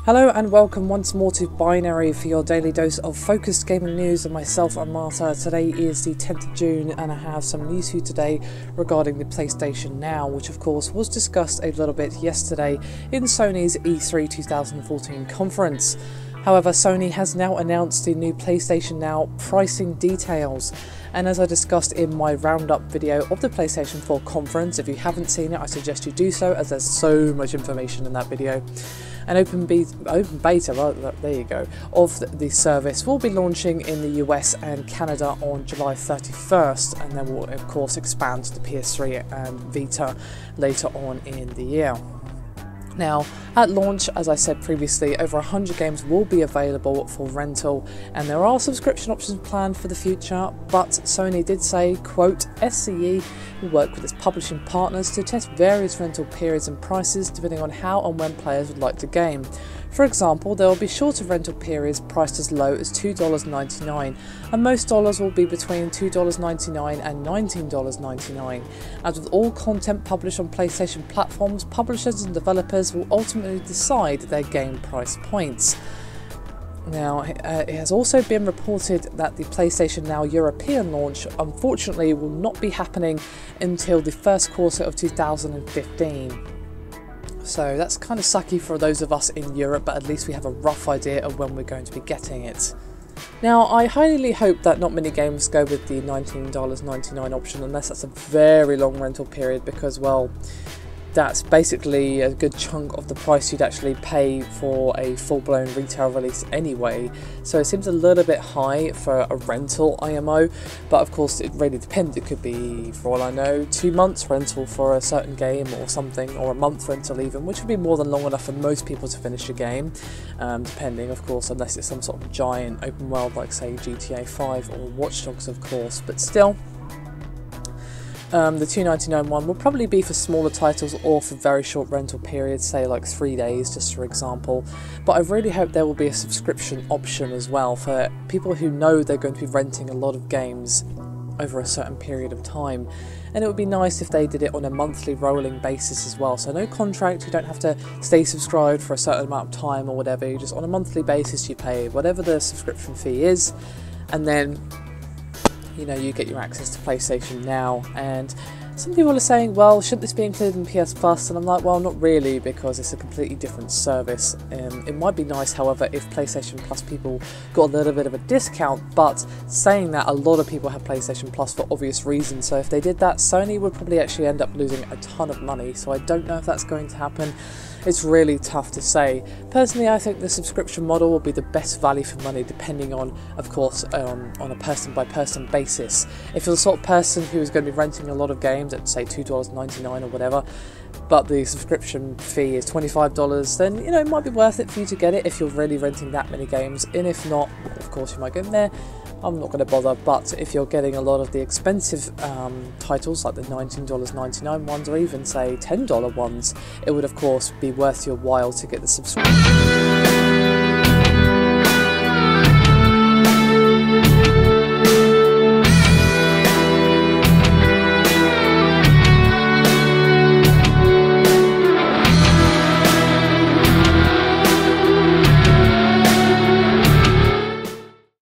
Hello and welcome once more to Binary for your daily dose of focused gaming news, and myself, I'm Marta. Today is the 10th of June and I have some news for you today regarding the PlayStation Now, which of course was discussed a little bit yesterday in Sony's E3 2014 conference. However, Sony has now announced the new PlayStation Now pricing details, and as I discussed in my roundup video of the PlayStation 4 conference, if you haven't seen it I suggest you do so, as there's so much information in that video. An open beta, well, there you go, of the service will be launching in the US and Canada on July 31st, and then will of course expand to the PS3 and Vita later on in the year. Now, at launch, as I said previously, over 100 games will be available for rental, and there are subscription options planned for the future, but Sony did say, quote, SCE will work with its publishing partners to test various rental periods and prices depending on how and when players would like to game. For example, there will be shorter rental periods priced as low as $2.99, and most dollars will be between $2.99 and $19.99. As with all content published on PlayStation platforms, publishers and developers will ultimately decide their game price points. Now, it has also been reported that the PlayStation Now European launch unfortunately will not be happening until the first quarter of 2015. So that's kind of sucky for those of us in Europe, but at least we have a rough idea of when we're going to be getting it. Now, I highly hope that not many games go with the $19.99 option, unless that's a very long rental period, because, well, that's basically a good chunk of the price you'd actually pay for a full-blown retail release anyway. So it seems a little bit high for a rental IMO, but of course it really depends. It could be, for all I know, 2 months rental for a certain game or something, or a month rental even, which would be more than long enough for most people to finish a game, depending of course, unless it's some sort of giant open world like say GTA 5 or Watch Dogs of course, but still. The $2.99 one will probably be for smaller titles or for very short rental periods, say like 3 days just for example, but I really hope there will be a subscription option as well for people who know they're going to be renting a lot of games over a certain period of time. And it would be nice if they did it on a monthly rolling basis as well, so no contract, you don't have to stay subscribed for a certain amount of time or whatever, you just on a monthly basis you pay whatever the subscription fee is, and then you know, you get your access to PlayStation Now. And some people are saying, well, shouldn't this be included in PS Plus? And I'm like, well, not really, because it's a completely different service. It might be nice, however, if PlayStation Plus people got a little bit of a discount, but saying that, a lot of people have PlayStation Plus for obvious reasons, so if they did that, Sony would probably actually end up losing a ton of money, so I don't know if that's going to happen. It's really tough to say. Personally, I think the subscription model will be the best value for money, depending on, of course, on a person-by-person basis. If you're the sort of person who is going to be renting a lot of games at, say, $2.99 or whatever, but the subscription fee is $25, then, you know, it might be worth it for you to get it if you're really renting that many games. And if not, of course, you might go in there. I'm not going to bother, but if you're getting a lot of the expensive titles like the $19.99 ones, or even say $10 ones, it would of course be worth your while to get the subscription.